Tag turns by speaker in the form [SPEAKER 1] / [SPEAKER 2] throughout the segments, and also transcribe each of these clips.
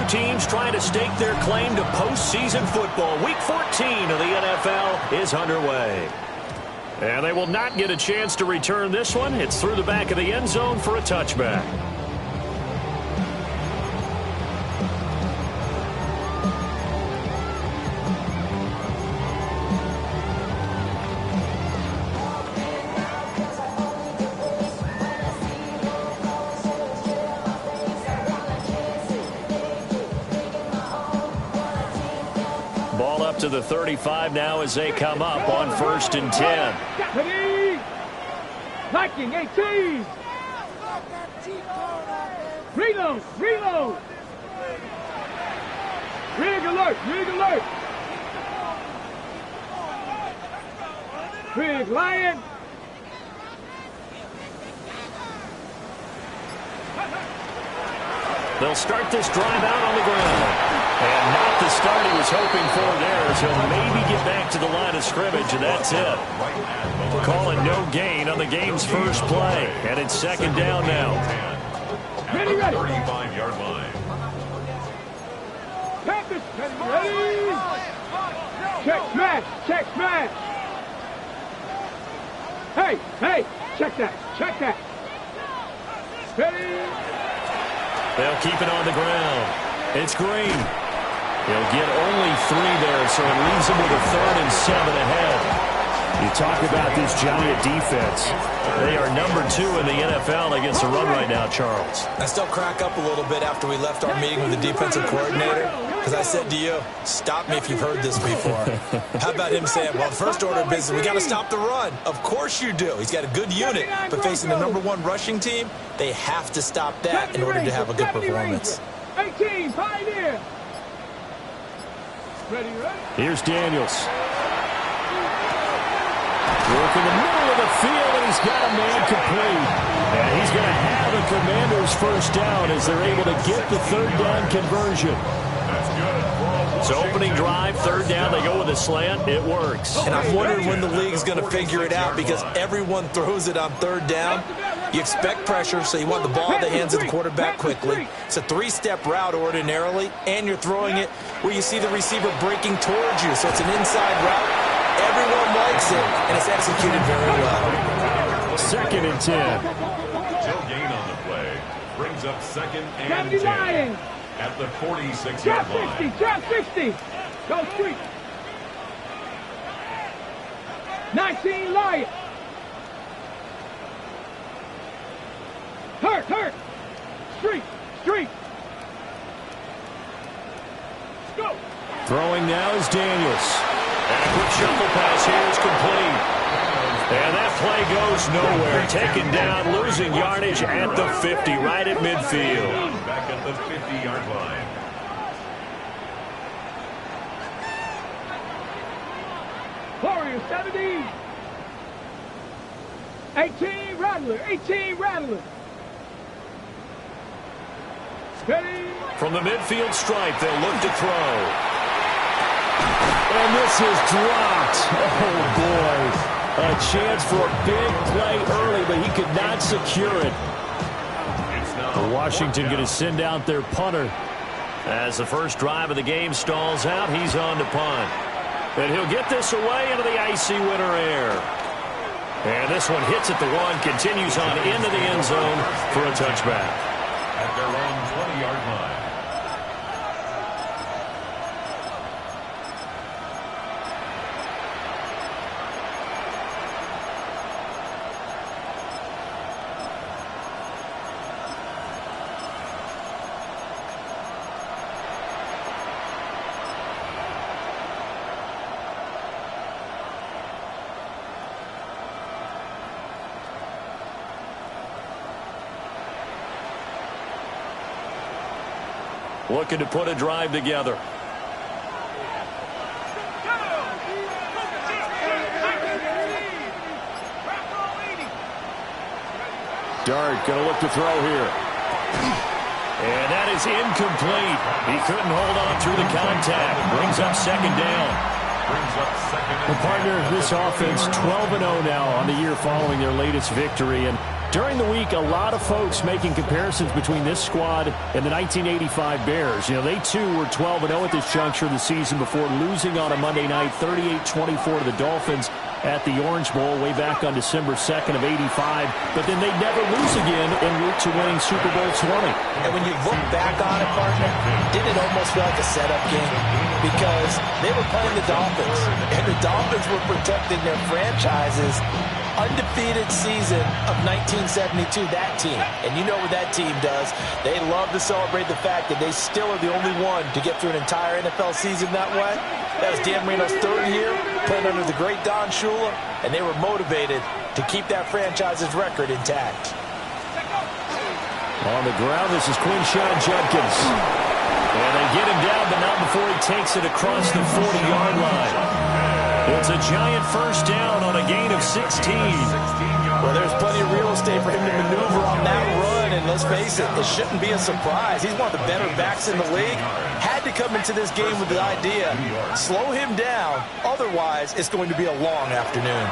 [SPEAKER 1] teams trying to stake their claim to postseason football. Week 14 of the NFL is underway. And they will not get a chance to return this one. It's through the back of the end zone for a touchback. Ball up to the 35 now as they come up on 1st and 10.
[SPEAKER 2] Ready? Viking 18. Reload, reload. Rig alert, rig alert. Rig Lion.
[SPEAKER 1] They'll start this drive out on the ground. And not the start he was hoping for there, as he'll maybe get back to the line of scrimmage, and that's it. Calling no gain on the game's first play. And it's 2nd down now.
[SPEAKER 2] Ready, ready.
[SPEAKER 3] 35-yard line.
[SPEAKER 2] Panthers, ready. Check smash, check smash. Hey, hey, check that, check that. Ready.
[SPEAKER 1] They'll keep it on the ground. It's Green. He'll get only 3 there, so it leaves him with a 3rd and 7 ahead. You talk about this Giant defense. They are number 2 in the NFL against the run right now, Charles.
[SPEAKER 4] I still crack up a little bit after we left our meeting with the defensive coordinator, because I said to you, stop me if you've heard this before. How about him saying, well, first order of business, we got to stop the run. Of course you do. He's got a good unit, but facing the #1 rushing team, they have to stop that in order to have a good performance.
[SPEAKER 2] 18, Pioneer. Ready, ready.
[SPEAKER 1] Here's Daniels. Work in the middle of the field, and he's got a man complete. And he's going to have the Commanders' first down as they're able to get the 3rd down conversion. So opening drive, 3rd down, they go with a slant. It works.
[SPEAKER 4] And I'm wondering when the league's going to figure it out, because everyone throws it on 3rd down. You expect pressure, so you want the ball in the hands of the quarterback quickly. It's a 3-step route ordinarily, and you're throwing it where you see the receiver breaking towards you. So it's an inside route. Everyone likes it, and it's executed very well.
[SPEAKER 1] 2nd and 10.
[SPEAKER 3] No gain on the play. Brings up 2nd and 10 at the 46-yard
[SPEAKER 2] Drop
[SPEAKER 3] line.
[SPEAKER 2] 60, drop 60. Go street. 19, Lion. Hurt. Street. Go.
[SPEAKER 1] Throwing now is Daniels. And a quick shuffle pass here is complete. And that play goes nowhere. Taken down, losing yardage at the 50, right at midfield.
[SPEAKER 3] Back at the 50-yard line.
[SPEAKER 2] Warrior 70. 18, Rattler. Ready.
[SPEAKER 1] From the midfield stripe, they'll look to throw. And this is dropped. Oh, boy. A chance for a big play early, but he could not secure it. Washington going to send out their punter. As the first drive of the game stalls out, he's on to punt. And he'll get this away into the icy winter air. And this one hits at the 1, continues on into the end zone for a touchback.
[SPEAKER 3] At their own 20-yard line.
[SPEAKER 1] Looking to put a drive together. Dart going to look to throw here. And that is incomplete. He couldn't hold on through the contact. Brings up 2nd down.
[SPEAKER 3] Brings up second and
[SPEAKER 1] The partner, this offense 12-0 now on the year following their latest victory. And during the week, a lot of folks making comparisons between this squad and the 1985 Bears. You know, they too were 12-0 at this juncture of the season before losing on a Monday night 38-24 to the Dolphins at the Orange Bowl way back on December 2nd of '85. But then they'd never lose again en route to winning Super Bowl 20.
[SPEAKER 4] And when you look back on it, partner, didn't it almost feel like a setup game? Because they were playing the Dolphins, and the Dolphins were protecting their franchises. Undefeated season of 1972, that team. And you know what that team does. They love to celebrate the fact that they still are the only one to get through an entire NFL season that way. That was Dan Marino's third year, playing under the great Don Shula, and they were motivated to keep that franchise's record intact.
[SPEAKER 1] On the ground, this is Quinshon Judkins. And they get him down, but not before he takes it across the 40-yard line. It's a Giant first down on a gain of 16.
[SPEAKER 4] Well, there's plenty of real estate for him to maneuver on that run, and let's face it, it shouldn't be a surprise. He's one of the better backs in the league. Had to come into this game with the idea, slow him down, otherwise it's going to be a long afternoon.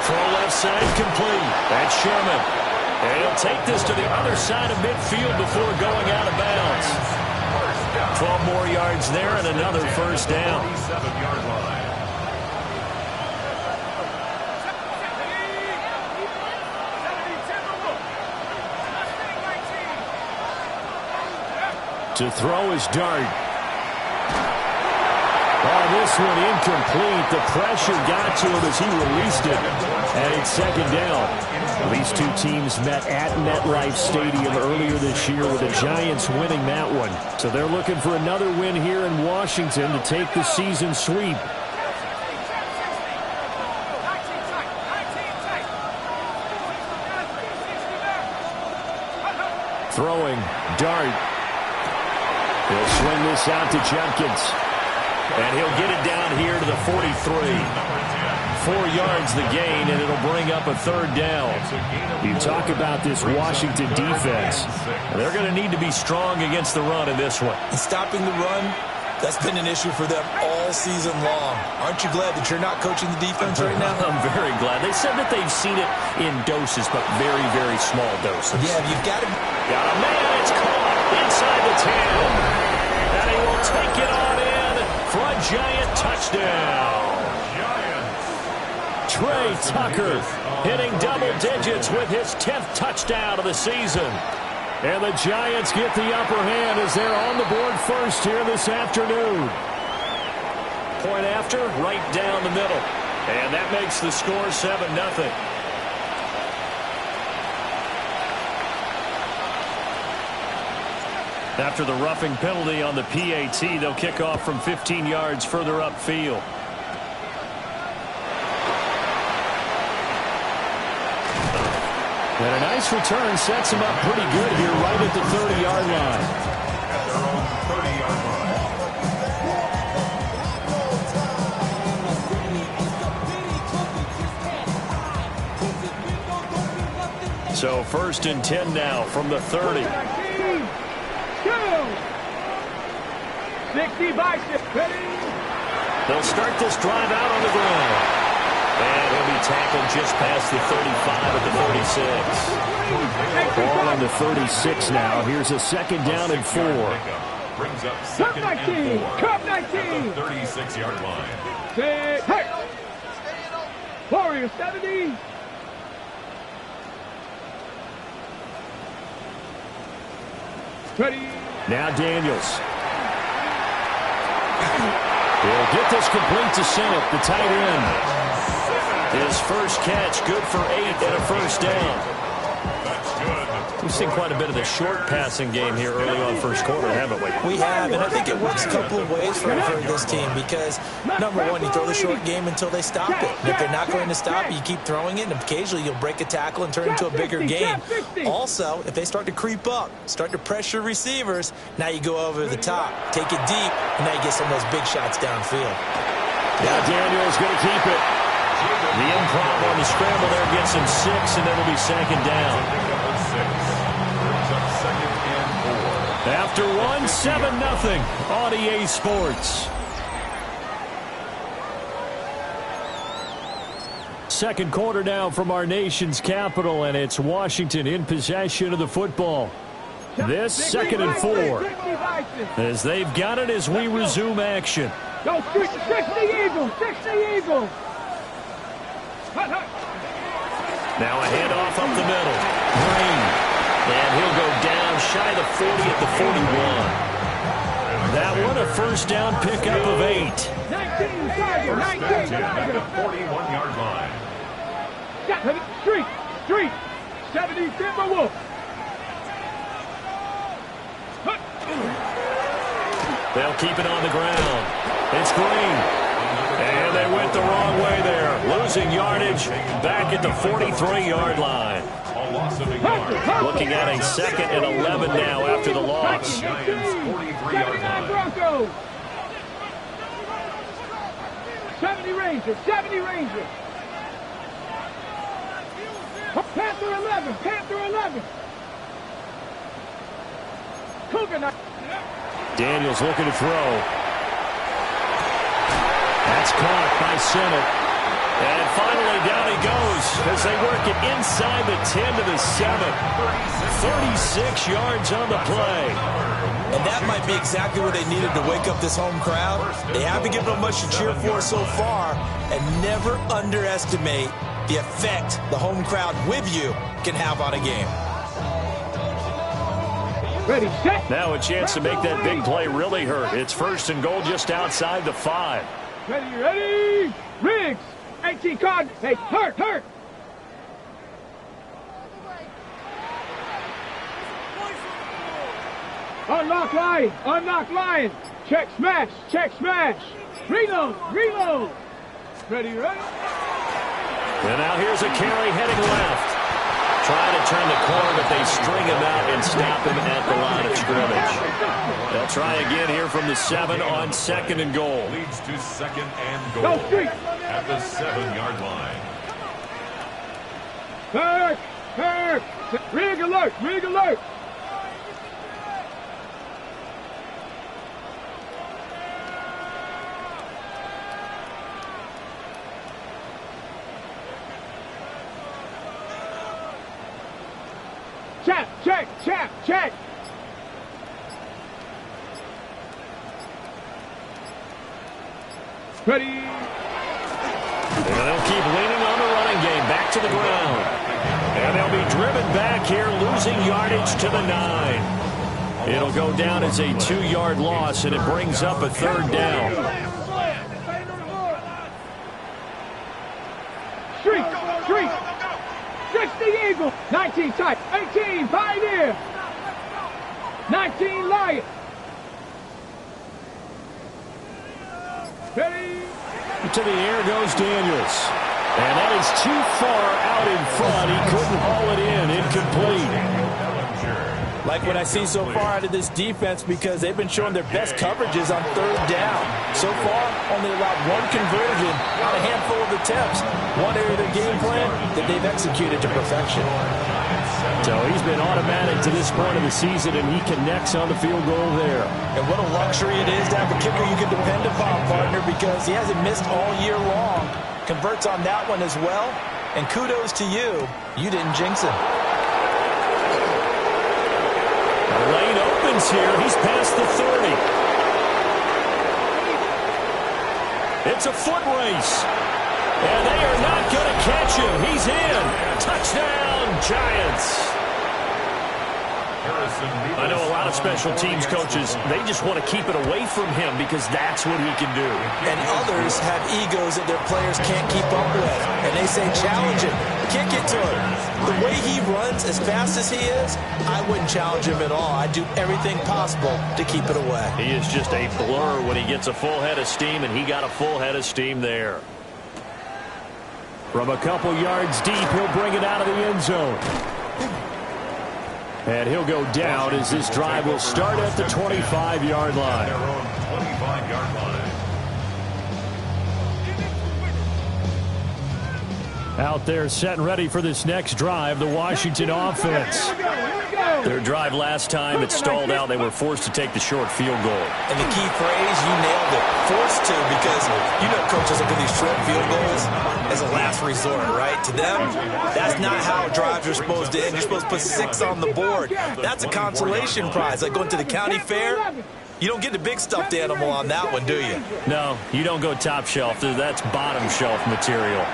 [SPEAKER 1] Throw left side complete. That's Sherman. And he'll take this to the other side of midfield before going out of bounds. 12 more yards there and another first down.
[SPEAKER 3] 47-yard line.
[SPEAKER 1] To throw is Dart. Oh, this one incomplete. The pressure got to him as he released it. And it's second down. These two teams met at MetLife Stadium earlier this year with the Giants winning that one. So they're looking for another win here in Washington to take the season sweep. Throwing, Dart. He'll swing this out to Judkins. And he'll get it down here to the 43. 4 yards the gain, and it'll bring up a third down. You talk about this Washington defense. They're going to need to be strong against the run in this one.
[SPEAKER 4] And stopping the run, that's been an issue for them all season long. Aren't you glad that you're not coaching the defense right now?
[SPEAKER 1] I'm very glad. They said that they've seen it in doses, but very, very small doses.
[SPEAKER 4] Yeah, you've got to...
[SPEAKER 1] Got a man, it's caught inside the 10. And he will take it on in for a Giant touchdown. Trey Tucker hitting double digits with his 10th touchdown of the season. And the Giants get the upper hand as they're on the board first here this afternoon. Point after, right down the middle. And that makes the score 7-0. After the roughing penalty on the PAT, they'll kick off from 15 yards further upfield. And a nice return sets him up pretty good here right at the 30-yard line. So 1st and 10 now from the 30.
[SPEAKER 2] 60 by 6.
[SPEAKER 1] They'll start this drive out on the ground. And he'll be tackled just past the 35 at the 36. Ball on the 36 now. Here's a 2nd down and 4.
[SPEAKER 3] Brings up 2nd and 4.
[SPEAKER 2] Cup 19.
[SPEAKER 3] At the 36-yard line.
[SPEAKER 2] Hey. Warrior 70. Ready.
[SPEAKER 1] Now Daniels. He'll get this complete to Senate, the tight end. His first catch, good for 8 and a first down. We've seen quite a bit of the short passing game here early on first quarter, haven't we?
[SPEAKER 4] We have, and I think it works a couple of ways for this team because, number one, you throw the short game until they stop it. And if they're not going to stop, you keep throwing it, and occasionally you'll break a tackle and turn it into a bigger game. Also, if they start to creep up, start to pressure receivers, now you go over the top, take it deep, and now you get some of those big shots downfield.
[SPEAKER 1] Now Daniel's going to keep it. The improv on the scramble there gets him 6, and it'll be 2nd down. After one, 7-0 on EA Sports. second quarter now from our nation's capital, and it's Washington in possession of the football. This 2nd and 4. As they've got it as we resume action.
[SPEAKER 2] Go, 60 Eagles, 60 Eagles.
[SPEAKER 1] Now a handoff up the middle. Green. And he'll go down shy of the 40 at the 41. That one a first down pickup of 8.
[SPEAKER 2] 19, Tiger, 19,
[SPEAKER 3] at the 41-yard line.
[SPEAKER 2] Street, 70 Timberwolf.
[SPEAKER 1] They'll keep it on the ground. It's Green. And they went the wrong way there. Losing yardage back at the 43-yard line.
[SPEAKER 3] A loss of a yard.
[SPEAKER 1] Looking at a 2nd and 11 now after the loss.
[SPEAKER 3] Giants 43-yard line.
[SPEAKER 2] Broncos. 70 Rangers, 70 Rangers. Panther 11, Panther 11. Cougar.
[SPEAKER 1] Daniels looking to throw. That's caught by Sennett. And finally down he goes as they work it inside the 10 to the 7. 36 yards on the play.
[SPEAKER 4] And that might be exactly what they needed to wake up this home crowd. They haven't given them much to cheer for so far. And never underestimate the effect the home crowd with you can have on a game.
[SPEAKER 2] Ready, set.
[SPEAKER 1] Now a chance to make that big play really hurt. It's 1st and goal just outside the 5.
[SPEAKER 2] Ready. Riggs. 18 card. Hey, hurt. Unlock line. Check smash. Reload. Ready.
[SPEAKER 1] And now here's a carry heading left. Trying to turn the corner, but they string him out and stop him at the line of scrimmage. They'll try again here from the 7 on 2nd and goal.
[SPEAKER 3] Leads to 2nd and goal.
[SPEAKER 2] Go, Street.
[SPEAKER 3] At the 7-yard line.
[SPEAKER 2] Hurt. Rig alert. Check. Ready.
[SPEAKER 1] And they'll keep leaning on the running game. Back to the ground. And they'll be driven back here, losing yardage to the 9. It'll go down as a 2-yard loss, and it brings up a 3rd down.
[SPEAKER 2] Street. 60 Eagle. 19 tight. 18 Pioneer. 19 Lion. Ready.
[SPEAKER 1] To the air goes Daniels. And that is too far out in front. He couldn't haul it in. Incomplete.
[SPEAKER 4] Like what I see so far out of this defense, because they've been showing their best coverages on 3rd down. So far, only allowed 1 conversion on a handful of attempts. One area of their game plan that they've executed to perfection.
[SPEAKER 1] So he's been automatic to this point of the season, and he connects on the field goal there.
[SPEAKER 4] And what a luxury it is to have a kicker you can depend upon, partner, because he hasn't missed all year long. Converts on that one as well. And kudos to you. You didn't jinx him.
[SPEAKER 1] The lane opens here. He's past the 30. It's a foot race. And they are not going to catch him. He's in. Touchdown, Giants. I know a lot of special teams coaches, they just want to keep it away from him because that's what he can do.
[SPEAKER 4] And others have egos that their players can't keep up with. And they say, challenge him. Can't get to him. The way he runs as fast as he is, I wouldn't challenge him at all. I'd do everything possible to keep it away.
[SPEAKER 1] He is just a blur when he gets a full head of steam, and he got a full head of steam there. From a couple yards deep, he'll bring it out of the end zone. And he'll go down as this drive will start at the 25-yard line.
[SPEAKER 3] 25-yard line.
[SPEAKER 1] Out there set and ready for this next drive, the Washington offense. Their drive last time, it stalled out. They were forced to take the short field goal.
[SPEAKER 4] And the key phrase, you nailed it, forced to, because you know coaches look at these short field goals as a last resort, right? To them, that's not how drives are supposed to end. You're supposed to put 6 on the board. That's a consolation prize, like going to the county fair. You don't get the big stuffed animal on that one, do you?
[SPEAKER 1] No, you don't go top shelf. That's bottom shelf material.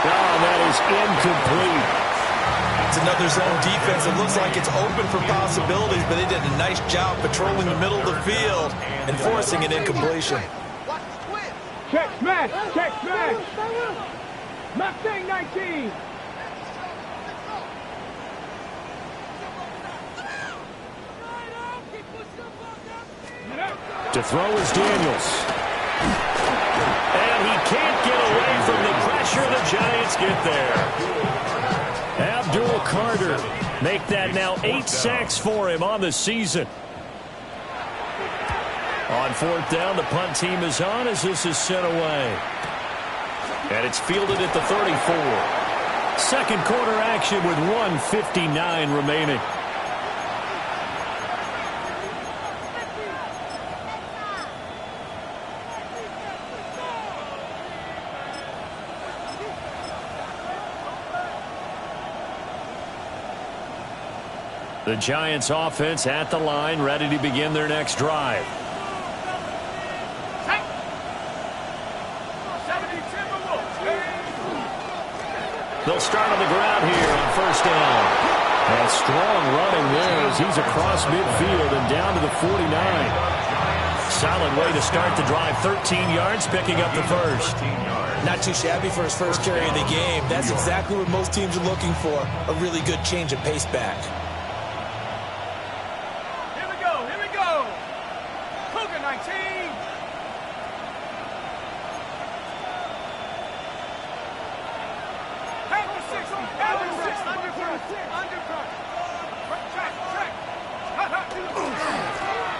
[SPEAKER 1] Oh, that is incomplete.
[SPEAKER 4] It's another zone defense. It looks like it's open for possibilities, but they did a nice job patrolling the middle of the field and forcing an incompletion.
[SPEAKER 2] Check smash! Check smash! Mustang 19!
[SPEAKER 1] To throw is Daniels. And he can't get away from the pressure. The Giants get there. Abdul Carter make that now 8 sacks for him on the season. On 4th down, the punt team is on as this is sent away. And it's fielded at the 34. Second quarter action with 1:59 remaining. The Giants offense at the line, ready to begin their next drive. They'll start on the ground here on 1st down. And strong running there as he's across midfield and down to the 49. Solid way to start the drive. 13 yards, picking up the first.
[SPEAKER 4] Not too shabby for his first carry of the game. That's exactly what most teams are looking for, a really good change of pace back.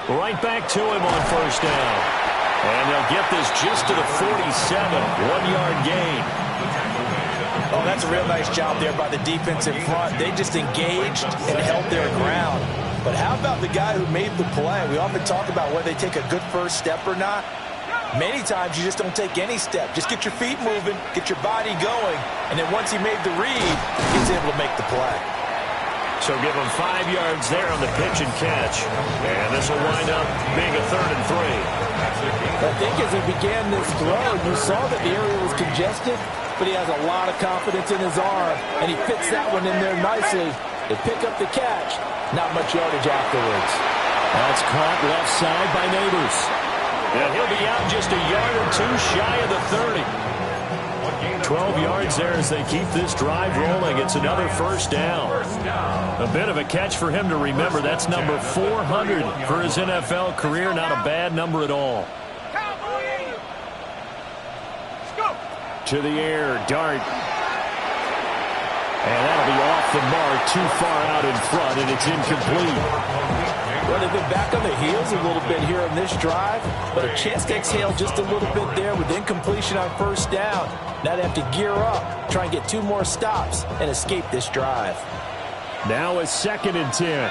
[SPEAKER 1] Right back to him on 1st down. And they'll get this just to the 47. 1-yard gain.
[SPEAKER 4] Oh, that's a real nice job there by the defense in front. They just engaged and held their ground. But how about the guy who made the play? We often talk about whether they take a good first step or not. Many times you just don't take any step. Just get your feet moving, get your body going, and then once he made the read, he's able to make the play.
[SPEAKER 1] So give him 5 yards there on the pitch and catch. And this will wind up being a 3rd and 3.
[SPEAKER 5] I think as he began this throw, you saw that the area was congested, but he has a lot of confidence in his arm, and he fits that one in there nicely. They pick up the catch. Not much yardage afterwards.
[SPEAKER 1] That's caught left side by Neighbors. And he'll be out just a yard or two shy of the 30. 12 yards there as they keep this drive rolling. It's another 1st down. A bit of a catch for him to remember. That's number 400 for his NFL career. Not a bad number at all. To the air, Dart. And that'll be off the mark, too far out in front, and it's incomplete.
[SPEAKER 5] Well, they've been back on their heels a little bit here on this drive, but a chance to exhale just a little bit there with incompletion on 1st down. Now they have to gear up, try and get 2 more stops, and escape this drive.
[SPEAKER 1] Now a 2nd and 10.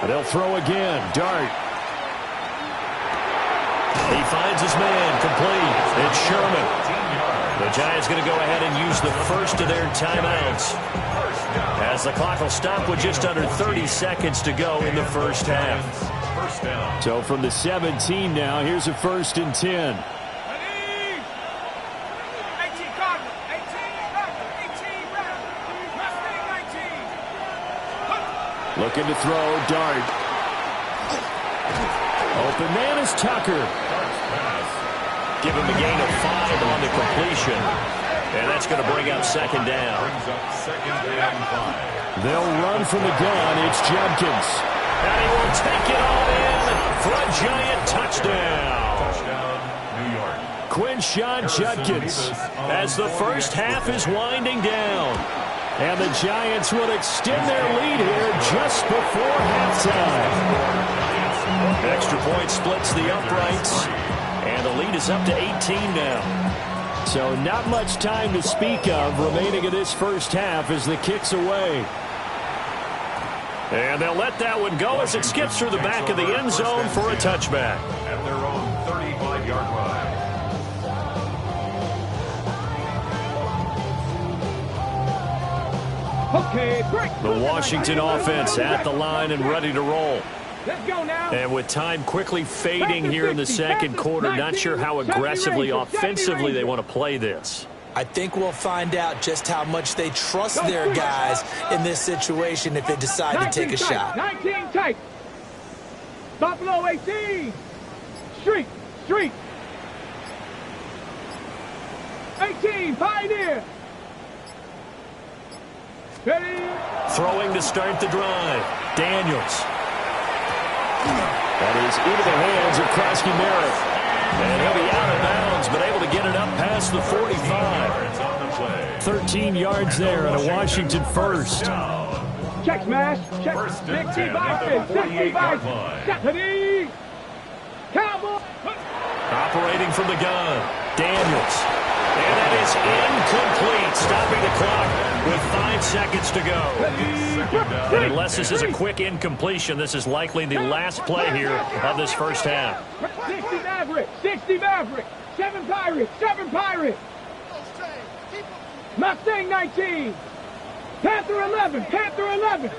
[SPEAKER 1] And they'll throw again. Dart. He finds his man, complete. It's Sherman. The Giants going to go ahead and use the first of their timeouts as the clock will stop with just under 30 seconds to go in the 1st half. So from the 17 now, here's a 1st and 10. Looking to throw, Dart. Open man is Tucker. Give him a gain of 5 on the completion. And that's going to bring up 2nd down. They'll run from the gun. It's Judkins. And he will take it all in for a Giant touchdown.
[SPEAKER 3] New York.
[SPEAKER 1] Quinshon Judkins as the 1st half is winding down. And the Giants will extend their lead here just before halftime. Extra point splits the uprights, and the lead is up to 18 now.
[SPEAKER 6] So not much time to speak of remaining in this first half as the kick's away.
[SPEAKER 1] And they'll let that one go as it skips through the back of the end zone for a touchback.
[SPEAKER 3] At their own 35-yard line.
[SPEAKER 2] Okay, break.
[SPEAKER 1] The Washington offense at the line and ready to roll.
[SPEAKER 2] Let's go now.
[SPEAKER 1] And with time quickly fading here in the second quarter, not sure how aggressively, offensively they want to play this.
[SPEAKER 4] I think we'll find out just how much they trust their guys in this situation if they decide to take a shot.
[SPEAKER 2] 19 tight. Buffalo 18. Street. 18, Pioneer. Ready.
[SPEAKER 1] Throwing to start the drive. Daniels. That is into the hands of Krosky Merritt. And he'll be out of bounds, but able to get it up past the 45.
[SPEAKER 6] 13 yards there on a Washington first.
[SPEAKER 2] Check smash. Check. 65. 65. Stephanie. Cowboy.
[SPEAKER 1] Operating from the gun. Daniels. And that is incomplete, stopping the clock with 5 seconds to go. And unless this is a quick incompletion, this is likely the last play here of this first half.
[SPEAKER 2] 60 Maverick. 60 Maverick. 7 Pirates. 7 Pirates. Mustang 19. Panther 11. Panther 11.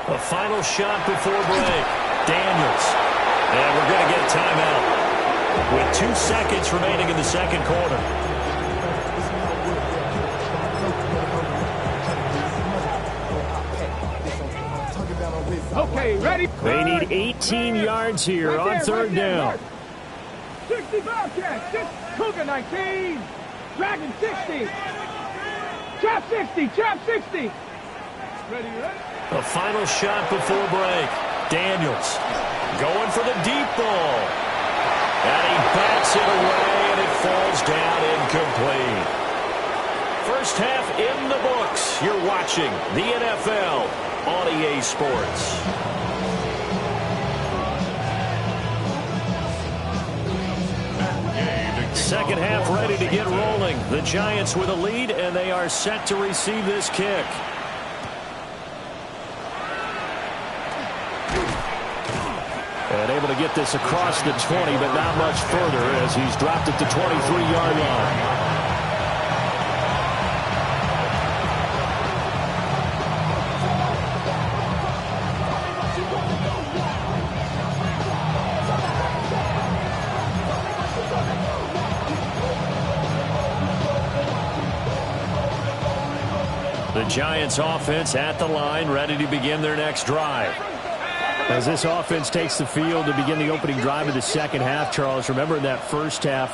[SPEAKER 1] A final shot before break. Daniels. And we're going to get a timeout with 2 seconds remaining in the second quarter.
[SPEAKER 2] Okay, ready?
[SPEAKER 6] They need 18 yards here on third down.
[SPEAKER 2] 60 Bobcats. 6 Cougar 19. Dragon 60. Trap 60. Trap 60. Ready?
[SPEAKER 1] A final shot before break. Daniels going for the deep ball. And he bats it away, and it falls down incomplete. First half in the books. You're watching the NFL on EA Sports. Second half ready to get rolling. The Giants with a lead, and they are set to receive this kick. And able to get this across the 20, but not much further as he's dropped it to 23-yard line. The Giants offense at the line, ready to begin their next drive. As this offense takes the field to begin the opening drive of the second half, Charles, remember in that first half,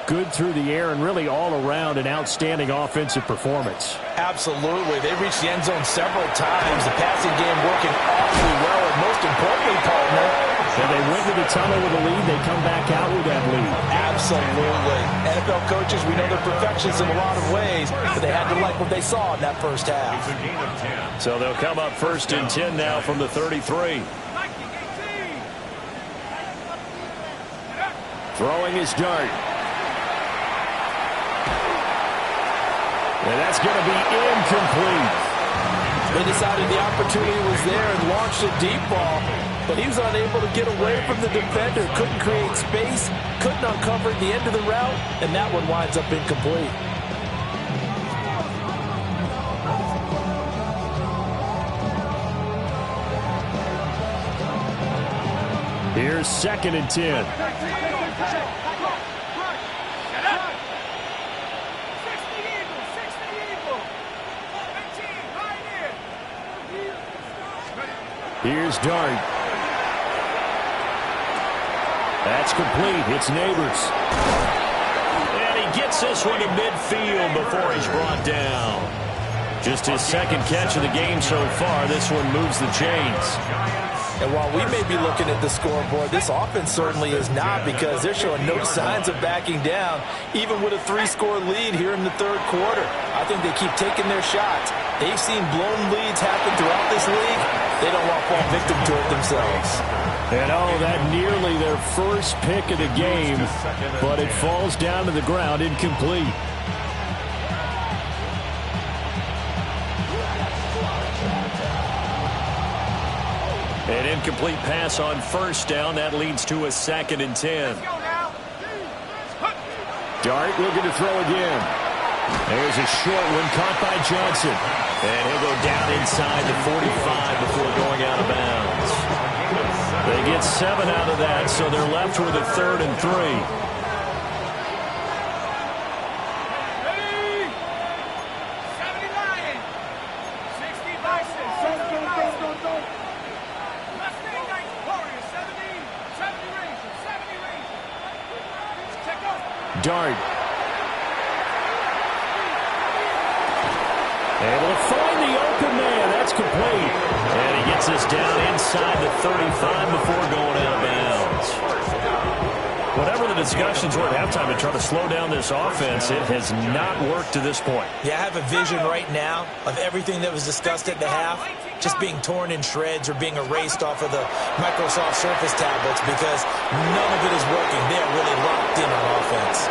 [SPEAKER 1] good through the air and really all around an outstanding offensive performance.
[SPEAKER 5] Absolutely. They reached the end zone several times. The passing game working awfully well, and most importantly, partner,
[SPEAKER 6] when they went to the tunnel with a lead, they come back out with that lead.
[SPEAKER 5] Absolutely. NFL coaches, we know they're perfectionists in a lot of ways, but they had to like what they saw in that first half.
[SPEAKER 1] So they'll come up first and 10 now from the 33.
[SPEAKER 6] Throwing his dart. And that's going to be incomplete.
[SPEAKER 5] They decided the opportunity was there and launched a deep ball, but he was unable to get away from the defender. Couldn't create space, couldn't uncover the end of the route, and that one winds up incomplete.
[SPEAKER 6] Here's second and 10. Here's Dart. That's complete. It's Neighbors.
[SPEAKER 1] And he gets this one to midfield before he's brought down. Just his second catch of the game so far. This one moves the chains.
[SPEAKER 5] And while we may be looking at the scoreboard, this offense certainly is not, because they're showing no signs of backing down, even with a 3-score lead here in the third quarter. I think they keep taking their shots. They've seen blown leads happen throughout this league. They don't want to fall victim to it themselves.
[SPEAKER 6] And that nearly their first pick of the game, but it falls down to the ground incomplete.
[SPEAKER 1] An incomplete pass on first down. That leads to a 2nd and 10.
[SPEAKER 6] Dart looking to throw again. There's a short one caught by Johnson.
[SPEAKER 1] And he'll go down inside the 45 before going out of bounds. They get 7 out of that, so they're left with a 3rd and 3.
[SPEAKER 6] Dart. Able to find the open man. That's complete.
[SPEAKER 1] And he gets us down inside the 35 before going out of bounds. Whatever the discussions were at halftime to try to slow down this offense, it has not worked to this point.
[SPEAKER 4] Yeah, I have a vision right now of everything that was discussed at the half just being torn in shreds or being erased off of the Microsoft Surface tablets because none of it is working. They're really locked in on offense.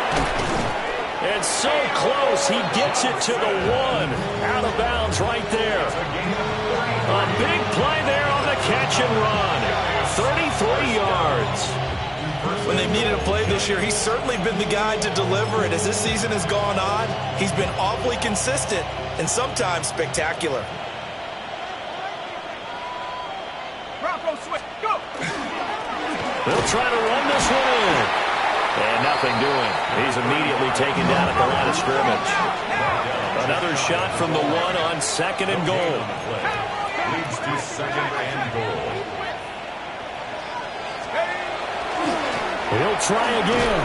[SPEAKER 1] And so close. He gets it to the 1. Out of bounds right there. A big play there on the catch and run. 33 yards.
[SPEAKER 4] When they've needed a play this year, he's certainly been the guy to deliver it. As this season has gone on, he's been awfully consistent and sometimes spectacular.
[SPEAKER 1] They'll try to run this one in. And nothing doing. He's immediately taken down at the line of scrimmage. Another shot from the 1 on 2nd and goal.
[SPEAKER 3] Leads to 2nd and goal.
[SPEAKER 6] He'll try again.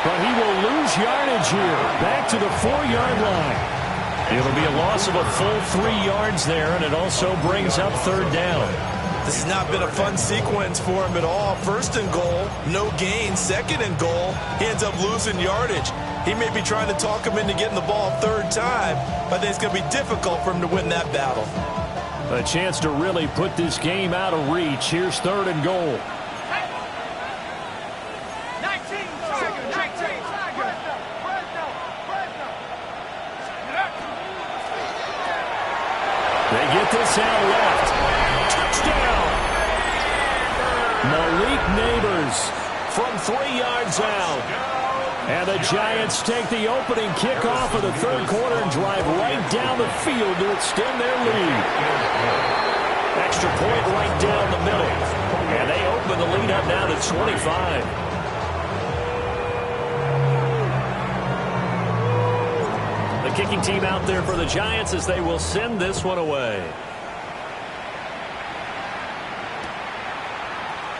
[SPEAKER 6] But he will lose yardage here. Back to the 4-yard line.
[SPEAKER 1] It'll be a loss of a full 3 yards there, and it also brings up 3rd down.
[SPEAKER 4] This has not been a fun sequence for him at all. 1st and goal, no gain. 2nd and goal, he ends up losing yardage. He may be trying to talk him into getting the ball 3rd time, but I think it's going to be difficult for him to win that battle.
[SPEAKER 6] A chance to really put this game out of reach. Here's 3rd and goal. They get this out left. Touchdown! Malik Neighbors from 3 yards out. And the Giants take the opening kickoff of the 3rd quarter and drive right down the field to extend their lead.
[SPEAKER 1] Extra point right down the middle. And they open the lead up now to 25. The kicking team out there for the Giants as they will send this one away.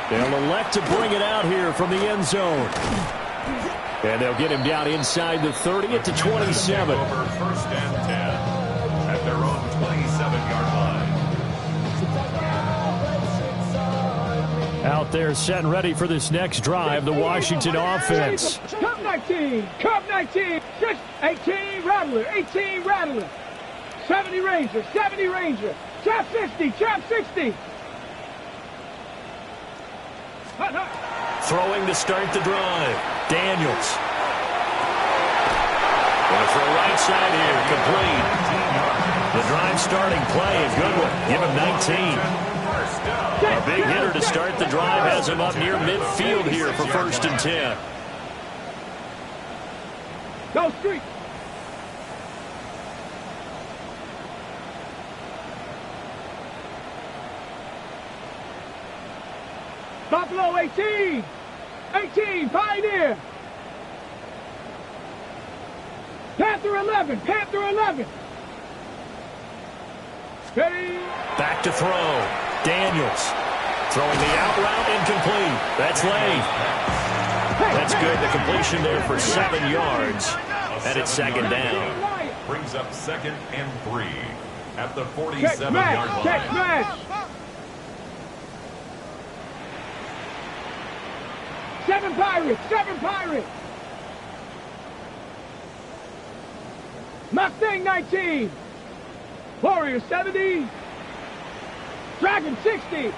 [SPEAKER 6] They'll elect to bring it out here from the end zone. And they'll get him down inside the 30 at the 27.
[SPEAKER 3] Over 1st and 10 at their own 27-yard line.
[SPEAKER 6] Out there set and ready for this next drive, the Washington offense.
[SPEAKER 2] Cup 19, Cup 19, 18 Rattler, 18 Rattler, 70 Ranger, 70 Ranger, Chap 60, Chap 60.
[SPEAKER 1] Throwing to start the drive. Daniels. Going to throw right side here. Complete. The drive starting play. A good one. Give him 19. A big hitter to start the drive. Has him up near midfield here for 1st and 10.
[SPEAKER 2] Go street. Buffalo 18. 18, Pioneer. Panther 11, Panther 11. Ready.
[SPEAKER 1] Back to throw. Daniels. Throwing the out route incomplete. That's late. That's good. The completion there for 7 yards. And it's 2nd down.
[SPEAKER 3] Brings up 2nd and 3 at the 47-yard line.
[SPEAKER 2] Check smash. 7 Pirates, 7 Pirates. Mustang 19. Warriors 70. Dragon 60.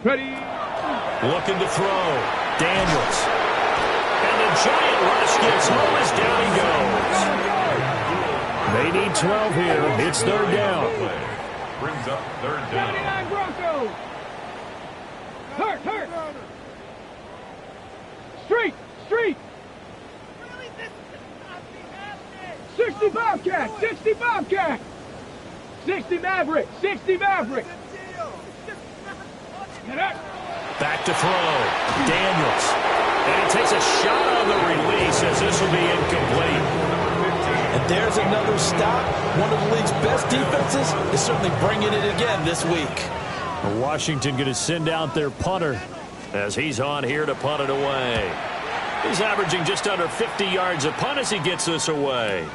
[SPEAKER 2] Ready.
[SPEAKER 1] Looking to throw. Daniels. And the Giant rush gets home as down he goes. They need 12 here. It's third down.
[SPEAKER 3] Brings up third down.
[SPEAKER 2] 79 Broncos. Hurt. Street. 60 Bobcat. 60 Maverick. Get up.
[SPEAKER 1] Back to throw. Daniels. And he takes a shot on the release as this will be incomplete.
[SPEAKER 5] And there's another stop. One of the league's best defenses is certainly bringing it again this week.
[SPEAKER 1] Washington going to send out their punter as he's on here to punt it away. He's averaging just under 50 yards a punt as he gets this away.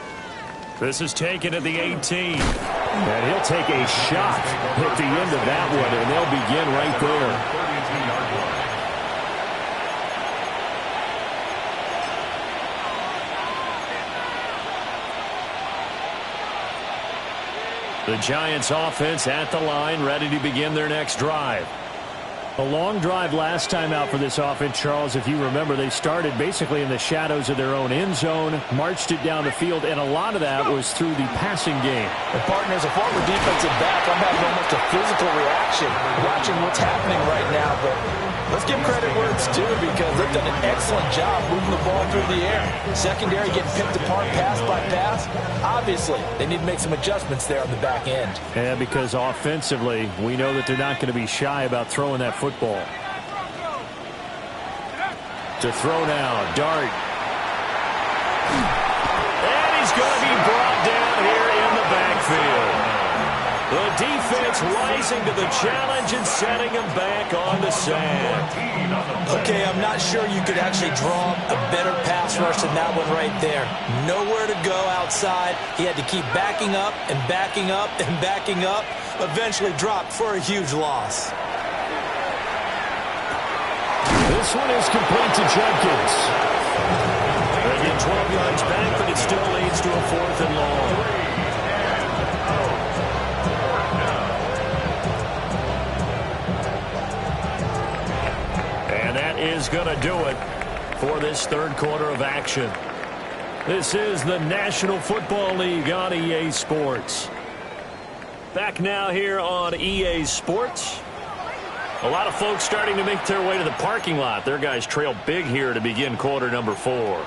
[SPEAKER 1] This is taken at the 18. And he'll take a shot at the end of that one, and they'll begin right there. The Giants offense at the line, ready to begin their next drive. A long drive last time out for this offense, Charles. If you remember, they started basically in the shadows of their own end zone, marched it down the field, and a lot of that was through the passing game.
[SPEAKER 5] And partner, as a former defensive back, I'm having almost a physical reaction watching what's happening right now. But let's give credit where it's due because they've done an excellent job moving the ball through the air. Secondary getting picked apart pass by pass. Obviously, they need to make some adjustments there on the back end.
[SPEAKER 1] Yeah, because offensively, we know that they're not going to be shy about throwing that football. To throw now, Dart. And he's going to be brought down here in the backfield. The defense rising to the challenge and setting him back on the sack.
[SPEAKER 5] Okay, I'm not sure you could actually draw a better pass rush than that one right there. Nowhere to go outside. He had to keep backing up and backing up and backing up. Eventually dropped for a huge loss.
[SPEAKER 1] This one is complete to Jenkins. They get 12 yards back, but it still leads to a 4th and long. And that is going to do it for this third quarter of action. This is the National Football League on EA Sports. Back now here on EA Sports. A lot of folks starting to make their way to the parking lot. Their guys trail big here to begin quarter number 4.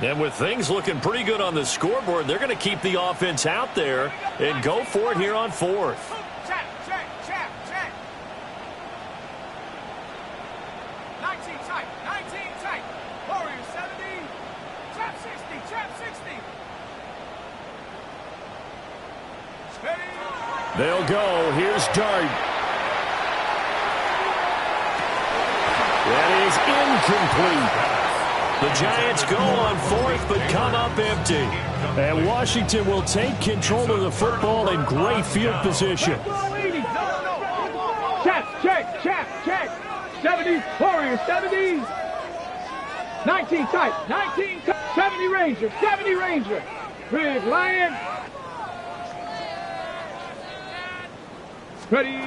[SPEAKER 1] And with things looking pretty good on the scoreboard, they're going to keep the offense out there and go for it here on 4th.
[SPEAKER 2] Check. 19 tight. Warriors 70. Trap 60.
[SPEAKER 1] They'll go. Here's Dart. That is incomplete. The Giants go on 4th, but come up empty. And Washington will take control of the football in great field position.
[SPEAKER 2] Check. 70. Warriors 70. 19 tight. 70 Ranger. Big Lion. Ready.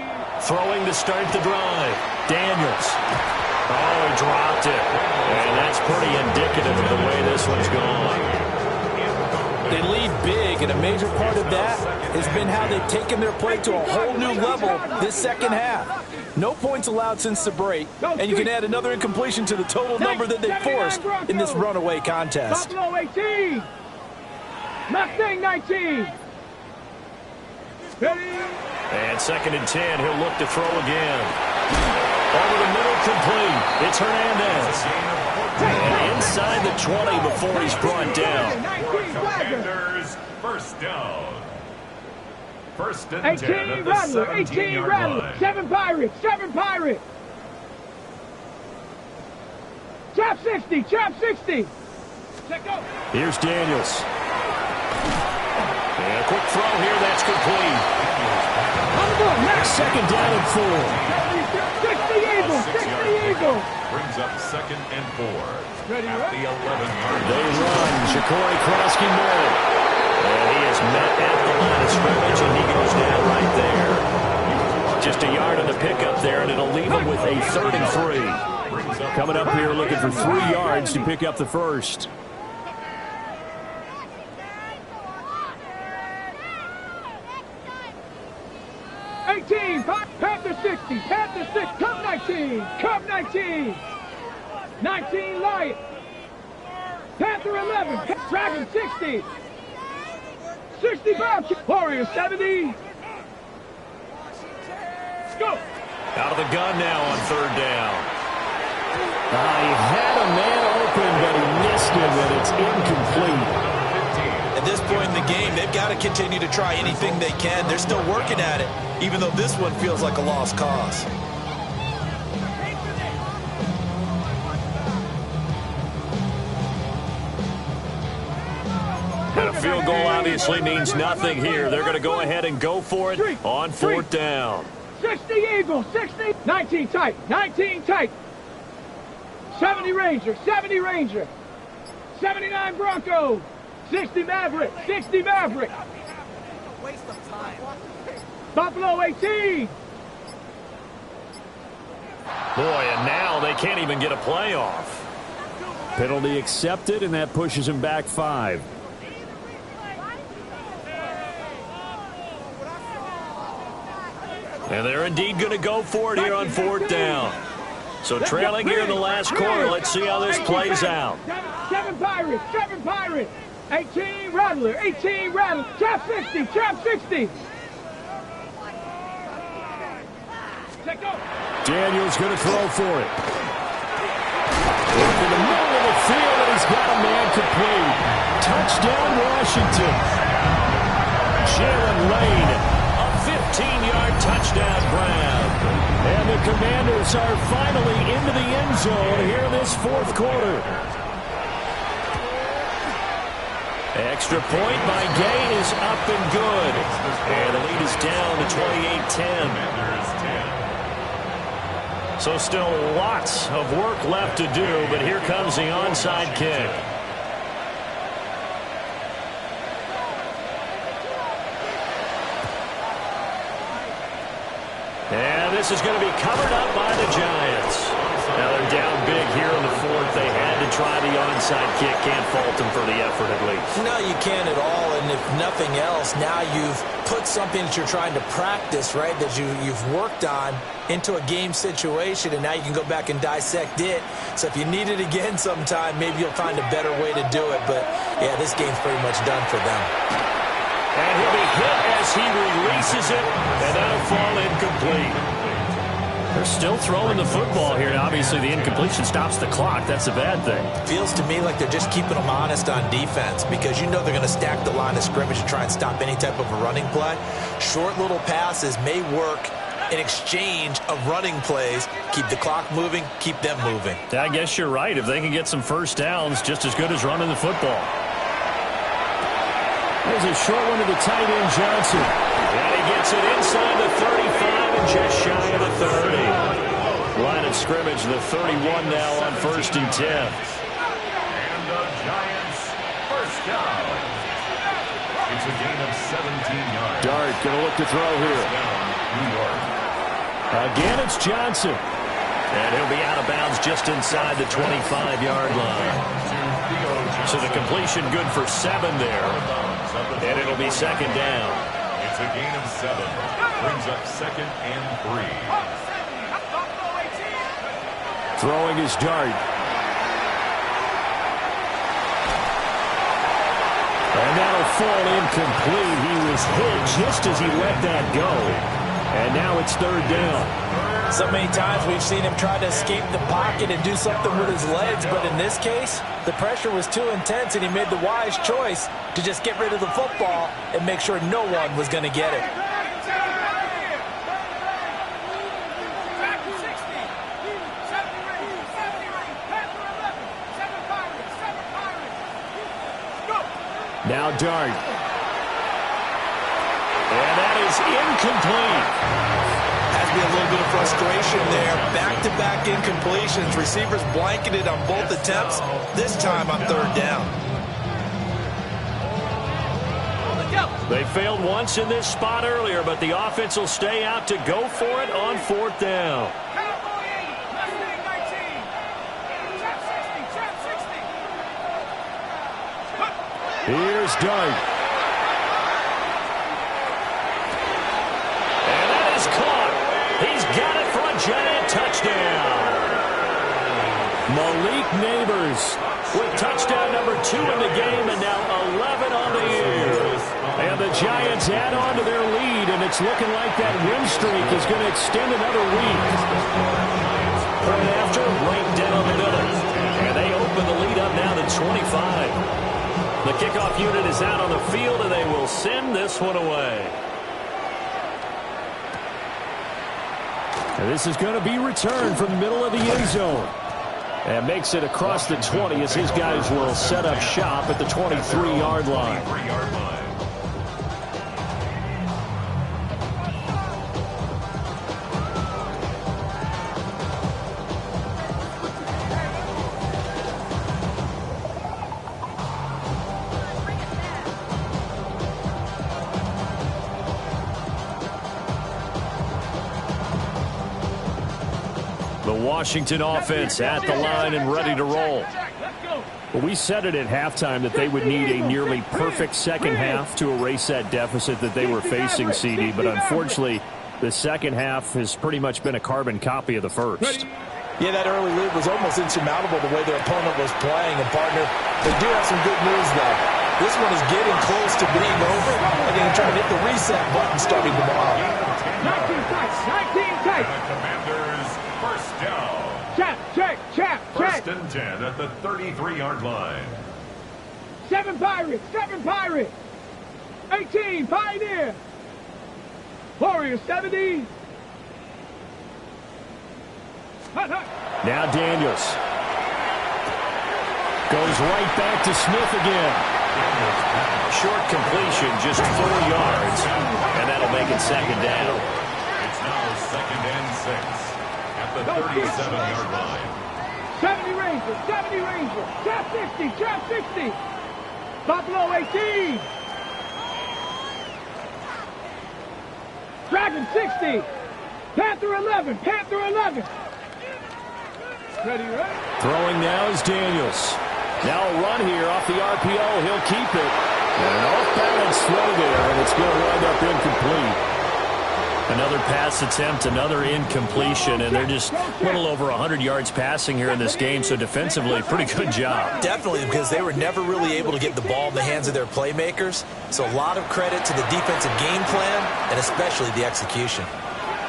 [SPEAKER 1] Throwing to start the drive. Daniels. Oh, he dropped it. And that's pretty indicative of the way this one's gone.
[SPEAKER 5] They lead big, and a major part of that has been how they've taken their play to a whole new level this second half. No points allowed since the break, and you can add another incompletion to the total number that they forced in this runaway contest.
[SPEAKER 2] Buffalo 18. Mustang 19. Ready.
[SPEAKER 1] And 2nd and 10, he'll look to throw again. Over the middle, complete. It's Hernandez. And inside the 20 before he's brought down.
[SPEAKER 3] Commanders, first down. 1st and 10 at the 17-yard line.
[SPEAKER 2] 7 Pirates. Trap 60. Check go.
[SPEAKER 1] Here's Daniels. And a quick throw here, that's complete.
[SPEAKER 6] Second down and 4.
[SPEAKER 2] 60 Eagles, 60 Eagles.
[SPEAKER 3] Brings up 2nd and 4 at the 11-yard
[SPEAKER 6] They run. Ja'Cory Krosky middle. And he is met at the line of scrimmage, and he goes down right there. Just a yard on the pickup there, and it'll leave him with a 3rd and 3. Coming up here looking for 3 yards to pick up the first.
[SPEAKER 2] Panther 60, Panther 6, Cub 19, Cub 19, 19 Lion, Panther 11, Dragon 60, 65, Warrior 70. Let's go.
[SPEAKER 1] Out of the gun now on 3rd down.
[SPEAKER 6] He had a man open, but he missed him, and it's incomplete.
[SPEAKER 4] At this point in the game, they've got to continue to try anything they can. They're still working at it, even though this one feels like a lost cause.
[SPEAKER 1] And a field goal obviously means nothing here. They're going to go ahead and go for it on 4th down.
[SPEAKER 2] 60 Eagles, 60, 19 tight, 19 tight. 70 Ranger, 70 Ranger. 79 Bronco. 60 Maverick, 60 Maverick.
[SPEAKER 7] Waste of time.
[SPEAKER 2] Buffalo 18.
[SPEAKER 1] Boy, and now they can't even get a playoff.
[SPEAKER 6] Penalty accepted, and that pushes him back 5.
[SPEAKER 1] And they're indeed going to go for it here on 4th down. So trailing here in the last quarter, let's see how this plays out.
[SPEAKER 2] 7 Pirates, 7 Pirates. 18 Rattler, 18 Rattler. Trap 60, Trap 60.
[SPEAKER 6] Daniel's going to throw for it. Into the middle of the field, and he's got a man complete. Touchdown, Washington. Jalen Lane, a 15-yard touchdown grab. And the Commanders are finally into the end zone here in this 4th quarter. Extra point by Gay is up and good. And the lead is down to 28-10.
[SPEAKER 1] So still lots of work left to do, but here comes the onside kick. And this is going to be covered up by the Giants. Now they're down big here in the 4th. They had to try the onside kick. Can't fault them for the effort at least.
[SPEAKER 4] No, you can't at all. And if nothing else, now you've put something that you're trying to practice, right, that you've worked on into a game situation, and now you can go back and dissect it. So if you need it again sometime, maybe you'll find a better way to do it. But, yeah, this game's pretty much done for them.
[SPEAKER 1] And he'll be hit as he releases it, and that'll fall incomplete. They're still throwing the football here. And obviously, the incompletion stops the clock. That's a bad thing.
[SPEAKER 4] Feels to me like they're just keeping them honest on defense because you know they're going to stack the line of scrimmage and try and stop any type of a running play. Short little passes may work in exchange of running plays. Keep the clock moving, keep them moving.
[SPEAKER 1] I guess you're right. If they can get some first downs, just as good as running the football.
[SPEAKER 6] There's a short one to the tight end, Johnson.
[SPEAKER 1] And he gets it inside the 35 and just shy of the 30. Line of scrimmage, the 31 now on 1st and 10.
[SPEAKER 3] And the Giants first down. It's a gain of 17 yards.
[SPEAKER 6] Dart going to look to throw here.
[SPEAKER 3] New York.
[SPEAKER 6] Again, it's Johnson.
[SPEAKER 1] And he'll be out of bounds just inside the 25-yard line. So the completion good for 7 there. And it'll be 2nd down.
[SPEAKER 3] It's a gain of 7. Brings up 2nd and 3.
[SPEAKER 6] Throwing his Dart. And that'll fall incomplete. He was hit just as he let that go. And now it's 3rd down.
[SPEAKER 5] So many times we've seen him try to escape the pocket and do something with his legs, but in this case, the pressure was too intense and he made the wise choice to just get rid of the football and make sure no one was going to get it.
[SPEAKER 6] Now Dart.
[SPEAKER 1] And that is incomplete.
[SPEAKER 4] Has to be a little bit of frustration there. Back-to-back incompletions. Receivers blanketed on both attempts, this time on third down.
[SPEAKER 1] They failed once in this spot earlier, but the offense will stay out to go for it on fourth down. Here's Dart. And that is caught. He's got it for a Giant touchdown. Malik Neighbors with touchdown number 2 in the game, and now 11 on the year. And the Giants add on to their lead, and it's looking like that win streak is going to extend another week. Point after, right down the middle. And they open the lead up now to 25. The kickoff unit is out on the field, and they will send this one away. And this is going to be returned from the middle of the end zone. And makes it across the 20 as his guys will set up shop at the 23-yard line. Washington offense at the line and ready to roll. Well, we said it at halftime that they would need a nearly perfect second half to erase that deficit that they were facing, CD, but unfortunately the second half has pretty much been a carbon copy of the first.
[SPEAKER 5] Yeah, that early lead was almost insurmountable the way their opponent was playing. And, partner, they do have some good news, though. This one is getting close to being over. They're going to try to hit the reset button starting tomorrow.
[SPEAKER 2] 19 tight, 19 tight.
[SPEAKER 3] Commanders first down.
[SPEAKER 2] Check.
[SPEAKER 3] First and 10 at the 33-yard line.
[SPEAKER 2] 7 Pirates. 18 Pioneer. Warriors 70.
[SPEAKER 1] Now Daniels. Goes right back to Smith again. Short completion, just 4 yards. And that'll make it second down.
[SPEAKER 3] It's now second and 6 at the 37-yard line.
[SPEAKER 2] 70 Rangers. Trap 60. Buffalo 18. Dragon 60. Panther 11. Ready?
[SPEAKER 1] Throwing now is Daniels. Now a run here off the RPO. He'll keep it. And an off-balance throw there, and it's going to wind up incomplete. Another pass attempt, another incompletion, and they're just a little over 100 yards passing here in this game, so defensively, pretty good job.
[SPEAKER 4] Definitely, because they were never really able to get the ball in the hands of their playmakers. So a lot of credit to the defensive game plan, and especially the execution.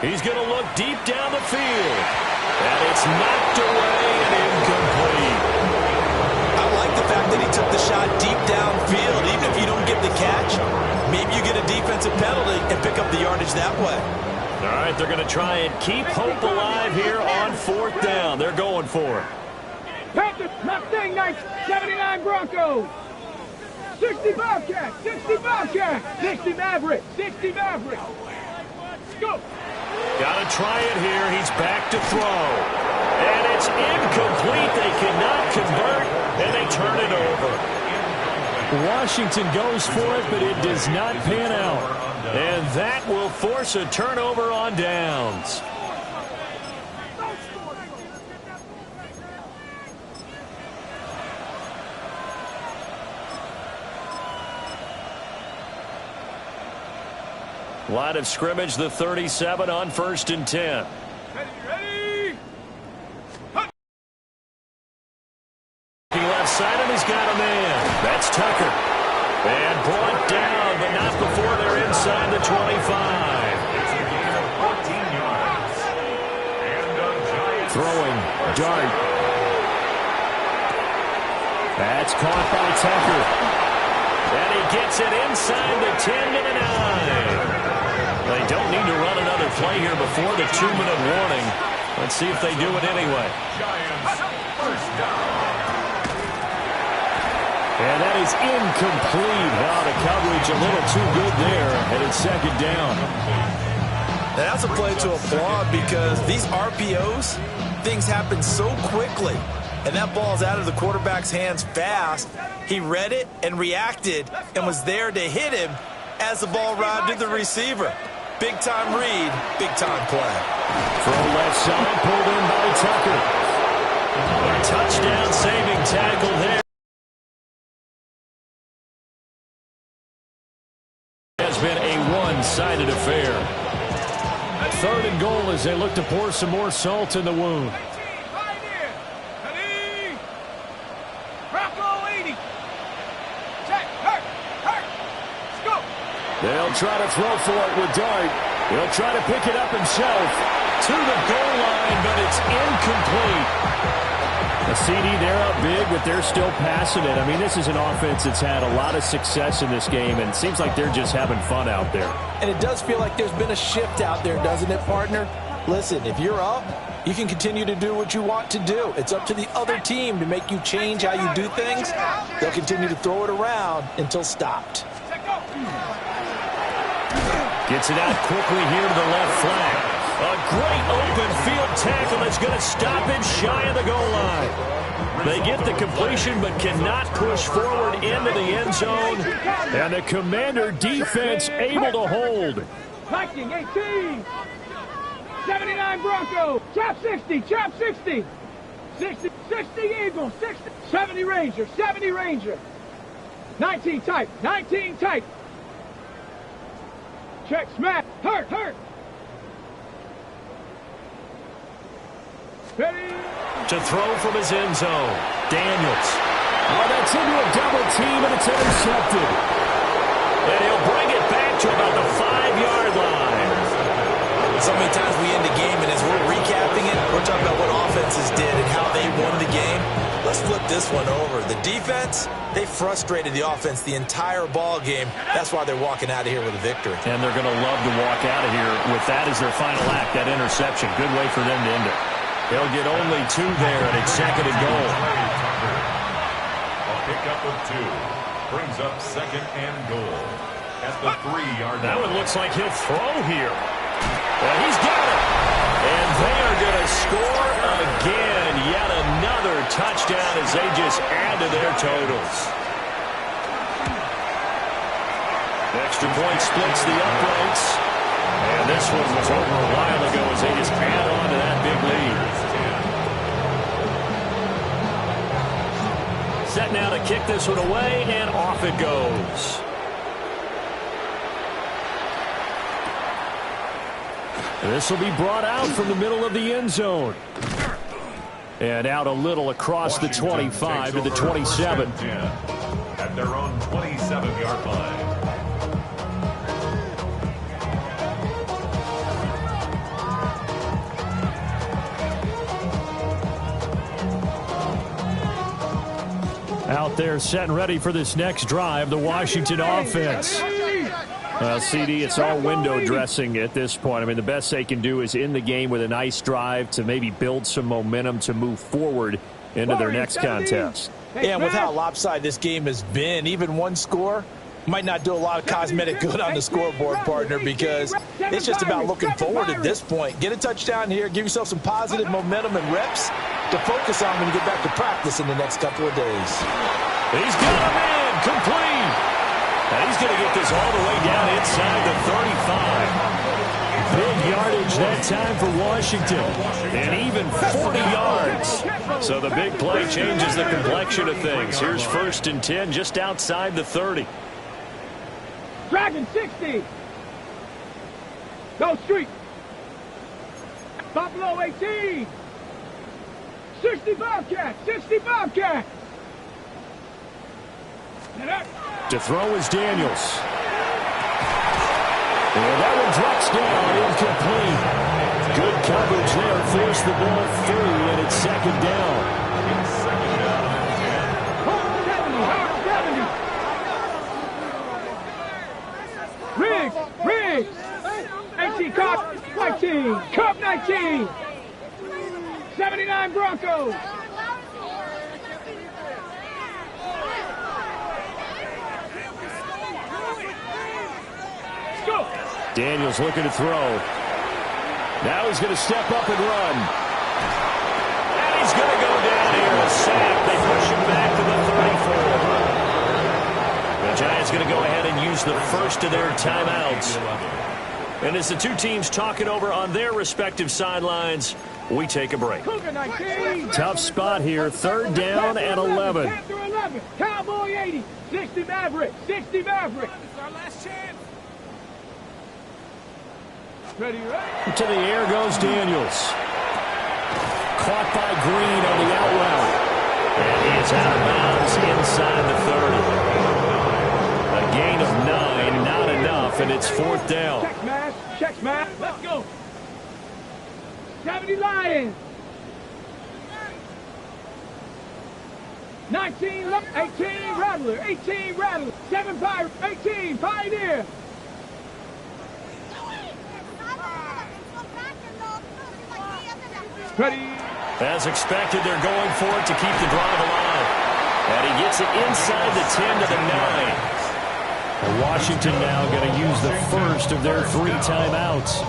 [SPEAKER 1] He's going to look deep down the field. And it's knocked away and incomplete.
[SPEAKER 4] I like the fact that he took the shot deep downfield. Even if you don't get the catch, maybe you get a defensive penalty and pick up the yardage that way.
[SPEAKER 1] All right, they're going to try and keep hope alive here on fourth down. They're going for it.
[SPEAKER 2] Panthers, Mustang Knights, 79 Broncos. 60 Bobcats, 60 Mavericks. Go.
[SPEAKER 1] Got to try it here. He's back to throw. And it's incomplete. They cannot convert, and they turn it over. Washington goes for it, but it does not pan out. And that will force a turnover on downs. Line of scrimmage, the 37 on 1st and 10.
[SPEAKER 2] Ready.
[SPEAKER 1] Left side, and he's got a man. That's Tucker. And brought down, but not before they're inside the 25.
[SPEAKER 3] It's a gain of 14 yards. And a Giants
[SPEAKER 1] Throwing, Dart. That's caught by Tucker. And he gets it inside the 10 to the 9. They don't need to run another play here before the 2-minute warning. Let's see if they do it anyway.
[SPEAKER 3] Giants first down.
[SPEAKER 6] And that is incomplete. Wow, the coverage a little too good there, and it's second down.
[SPEAKER 4] That's a play to applaud because these RPOs, things happen so quickly. And that ball's out of the quarterback's hands fast. He read it and reacted and was there to hit him as the ball arrived to the receiver. Big-time read, big-time play.
[SPEAKER 6] Throw left side, pulled in by Tucker. A touchdown saving tackle there. Has been a one-sided affair. Third and goal as they look to pour some more salt in the wound. They'll try to throw for it with Dart. He'll try to pick it up himself. To the goal line, but it's incomplete. A CD, they're up big, but they're still passing it. I mean, this is an offense that's had a lot of success in this game, and it seems like they're just having fun out there.
[SPEAKER 5] And it does feel like there's been a shift out there, doesn't it, partner? Listen, if you're up, you can continue to do what you want to do. It's up to the other team to make you change how you do things. They'll continue to throw it around until stopped.
[SPEAKER 6] Gets it out quickly here to the left flank. A great open field tackle that's going to stop him shy of the goal line. They get the completion but cannot push forward into the end zone. And the Commander defense able to hold.
[SPEAKER 2] Viking 18. 79 Bronco. Chop 60. Chop 60. 60 Eagle. 60. 70 Ranger. 70 Ranger. 19 tight. 19 tight. Check, smack, hurt. Ready?
[SPEAKER 6] To throw from his end zone. Daniels. Oh, that's into a double team, and it's intercepted. And he'll bring it back to about the 5-yard line.
[SPEAKER 4] So many times we end the game, and as we're recapping it, we're talking about what offenses did and how they won the game. Let's flip this one over. The defense, they frustrated the offense the entire ball game. That's why they're walking out of here with a victory.
[SPEAKER 6] And they're going to love to walk out of here with that as their final act, that interception. Good way for them to end it. They'll get only 2 there, and it's second and goal.
[SPEAKER 3] A pickup of 2 brings up second and goal at the 3-yard line.
[SPEAKER 6] That one looks like he'll throw here. Well, he's got it. And they are going to score again. Yet another touchdown as they just add to their totals. Extra point splits the uprights. And this one was over a while ago as they just add on to that big lead. Set now to kick this one away, and off it goes. This will be brought out from the middle of the end zone. And out a little across the 25 to the 27.
[SPEAKER 3] At their own 27-yard line.
[SPEAKER 6] Out there set and ready for this next drive, the Washington offense. Well, CD, it's all window dressing at this point. I mean, the best they can do is in the game with a nice drive to maybe build some momentum to move forward into their next contest.
[SPEAKER 5] Yeah, and with how lopsided this game has been, even one score might not do a lot of cosmetic good on the scoreboard, partner, because it's just about looking forward at this point. Get a touchdown here, give yourself some positive momentum and reps to focus on when you get back to practice in the next couple of days.
[SPEAKER 6] He's got him in, complete. And he's going to get this all the way down inside the 35. Big yardage that time for Washington. And even 40 yards. So the big play changes the complexion of things. Here's 1st and 10 just outside the 30.
[SPEAKER 2] Dragon 60. Go street. Buffalo 18. 60 Bobcat. 60 Bobcat.
[SPEAKER 6] To throw is Daniels. And that one drops down, incomplete. Good coverage there, forced the ball through, and it's second down.
[SPEAKER 2] Riggs! 18 Cup 19! Cup 19! 79 Broncos!
[SPEAKER 1] Daniels looking to throw. Now he's going to step up and run.
[SPEAKER 6] And he's going to go down here. A sack. They push him back to the 34. The Giants going to go ahead and use the first of their timeouts. And as the two teams talking over on their respective sidelines, we take a break.
[SPEAKER 1] Tough spot here. 3rd down and 11.
[SPEAKER 2] Cowboy 80. 60 Maverick. 60 Maverick.
[SPEAKER 7] It's our last chance.
[SPEAKER 2] Ready, ready.
[SPEAKER 1] To the air goes Daniels. Caught by Green on the out route.
[SPEAKER 6] And he is out of bounds inside the 30. A gain of 9, not enough, and it's 4th down.
[SPEAKER 2] Check smash. Check smash. Let's go. 70 Lions. 19, 18 Rattler. 18 Rattler. 7 Pirate. 18 Pioneer. Ready.
[SPEAKER 6] As expected, they're going for it to keep the drive alive. And he gets it inside the 10 to the 9.
[SPEAKER 1] And Washington now going to use the first of their 3 timeouts.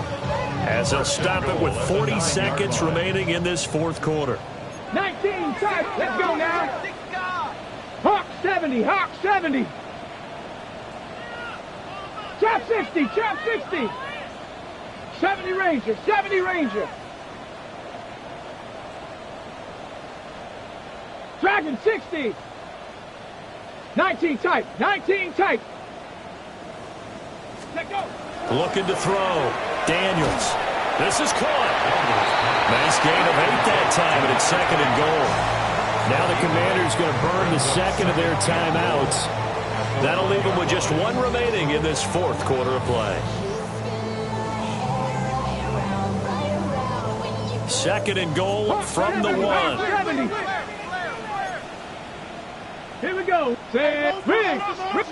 [SPEAKER 6] As they'll stop it with 40 seconds remaining in this 4th quarter.
[SPEAKER 2] 19 tight. Let's go now. Hawk 70. Hawk 70. Trap 60. Trap 60. 70 Ranger. 70 Ranger. Dragon 60. 19 tight. 19 tight. Let go.
[SPEAKER 6] Looking to throw. Daniels. This is caught. Nice gain of 8 that time, and it's 2nd and goal.
[SPEAKER 1] Now the Commanders going to burn the second of their timeouts.
[SPEAKER 6] That'll leave them with just 1 remaining in this 4th quarter of play. 2nd and goal from the 1.
[SPEAKER 2] Here we go. Riggs.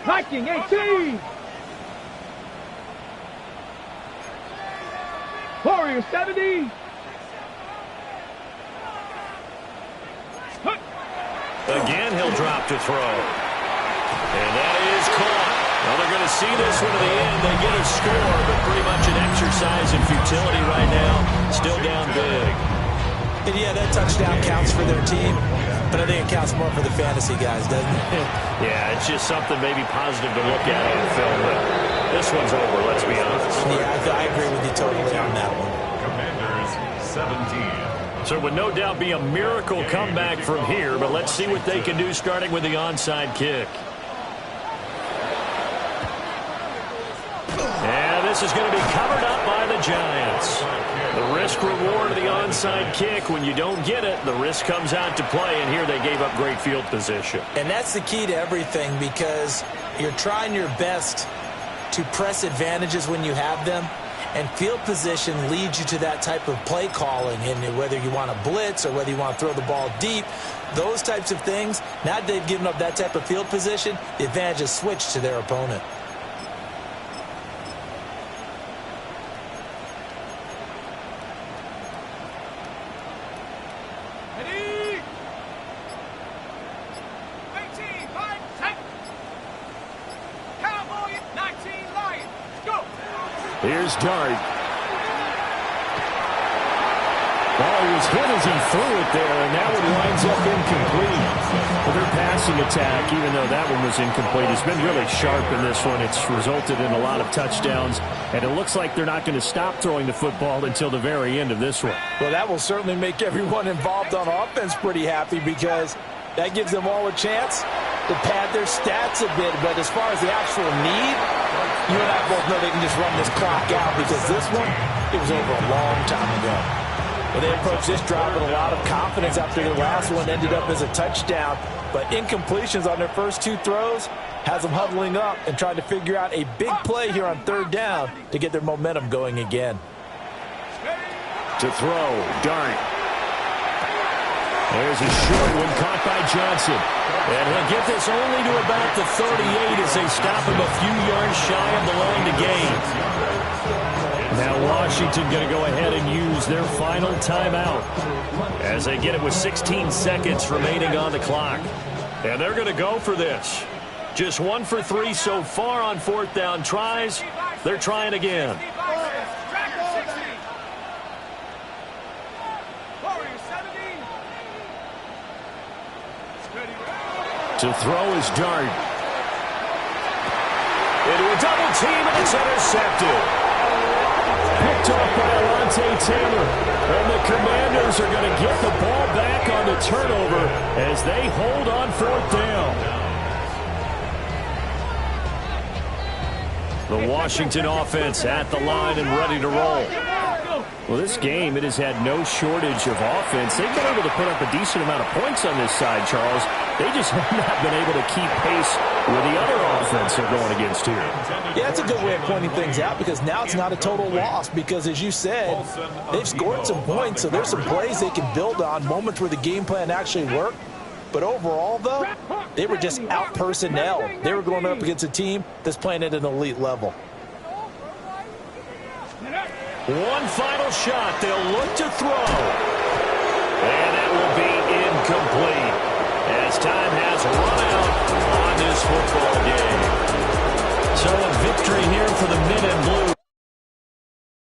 [SPEAKER 2] Viking 18. Warrior 70.
[SPEAKER 6] Again, he'll drop to throw. And that is caught. Well, they're going to see this one to the end. They get a score, but pretty much an exercise in futility right now. Still down big.
[SPEAKER 4] And yeah, that touchdown counts for their team, but I think it counts more for the fantasy guys, doesn't it?
[SPEAKER 6] Yeah, it's just something maybe positive to look at on film, but this one's over, let's be honest.
[SPEAKER 4] Yeah, I agree with you totally on that one.
[SPEAKER 3] Commanders 17.
[SPEAKER 6] So it would no doubt be a miracle comeback from here, but let's see what they can do starting with the onside kick. And this is going to be covered up by the Giants. The risk-reward of the onside kick, when you don't get it, the risk comes out to play, and here they gave up great field position.
[SPEAKER 4] And that's the key to everything, because you're trying your best to press advantages when you have them, and field position leads you to that type of play calling, and whether you want to blitz or whether you want to throw the ball deep, those types of things, now that they've given up that type of field position, the advantage is switched to their opponent.
[SPEAKER 2] Ready. 18 5 set. Cowboy 19 Lions. Go.
[SPEAKER 1] Here's Dart. Ball was hit as he threw it there, and that one winds up incomplete. Well, their passing attack, even though that one was incomplete, has been really sharp in this one. It's resulted in a lot of touchdowns, and it looks like they're not going to stop throwing the football until the very end of this one.
[SPEAKER 5] Well, that will certainly make everyone involved on offense pretty happy, because that gives them all a chance to pad their stats a bit. But as far as the actual need, you and I both know they can just run this clock out, because this one, it was over a long time ago. Well, they approached this drive with a lot of confidence after their last one ended up as a touchdown. But incompletions on their first 2 throws has them huddling up and trying to figure out a big play here on 3rd down to get their momentum going again.
[SPEAKER 1] To throw, Dart. There's a short one caught by Johnson.
[SPEAKER 6] And he'll get this only to about the 38 as they stop him a few yards shy of the line to gain.
[SPEAKER 1] Now Washington going to go ahead and use their final timeout
[SPEAKER 6] as they get it with 16 seconds remaining on the clock. And they're going to go for this. Just 1 for 3 so far on 4th down tries.
[SPEAKER 1] They're trying again. To throw his dart. Into a double team, and it's intercepted. Picked off by Alontae Taylor. And the Commanders are going to get the ball back on the turnover as they hold on 4th down. The Washington offense at the line and ready to roll. Well, this game, it has had no shortage of offense. They've been able to put up a decent amount of points on this side, Charles. They just have not been able to keep pace with the other offense they're going against here.
[SPEAKER 5] Yeah, that's a good way of pointing things out because now it's not a total loss because, as you said, they've scored some points, so there's some plays they can build on, moments where the game plan actually worked. But overall, though, they were just out-personnel. They were going up against a team that's playing at an elite level.
[SPEAKER 1] One final shot. They'll look to throw. And that will be incomplete as time has run out on this football.